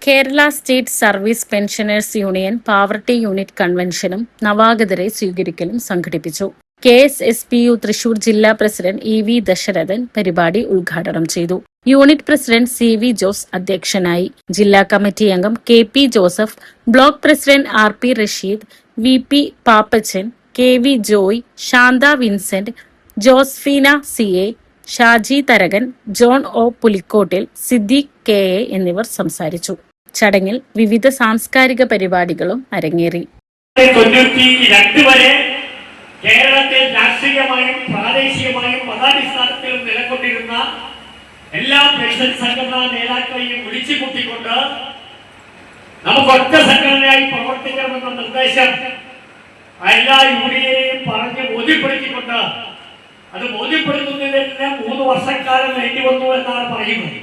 Kerala state service pensioners union Pavaratty unit കൺവെൻഷനും നവാഗതരെ സ്വീകരിക്കലും സംഘടിപ്പിച്ചു. KSSPU തൃശൂർ ജില്ലാ പ്രസിഡന്റ് EV ദശരഥൻ പരിപാടി ഉദ്ഘാടനം ചെയ്തു. യൂണിറ്റ് പ്രസിഡന്റ് CV ജോസ് അധ്യക്ഷനായി. ജില്ലാ കമ്മിറ്റി അംഗം KP Joseph, block president RP Rasheed, VP Pappachan, KV Joy, Shantha Vincent, Josephina CA, Shaji Tharakan, John O Pulikkottil, Siddique KA എന്നിവർ സംസാരിച്ചു. ചടങ്ങിൽ വിവിധ സാംസ്കാരിക പരിപാടികളും അരങ്ങേറി. കേരളത്തിൽ രാഷ്ട്രീയമായും പ്രാദേശികമായും മതാടിസ്ഥാനത്തിലും നിലകൊണ്ടിരുന്ന എല്ലാ പെൻഷൻ സംഘടനാ നേതാക്കളെയും വിളിച്ചുകൂട്ടിക്കൊണ്ട് നമുക്ക് ഒറ്റ സംഘടനയായി പ്രവർത്തിക്കണമെന്ന നിർദ്ദേശം എല്ലാ യൂണിയനെയും പറഞ്ഞ് ബോധ്യപ്പെടുത്തിക്കൊണ്ട് അത് ബോധ്യപ്പെടുത്തുന്നതിന് 3 വർഷക്കാലം വേണ്ടി വന്നു എന്നാണ് പറയുന്നത്.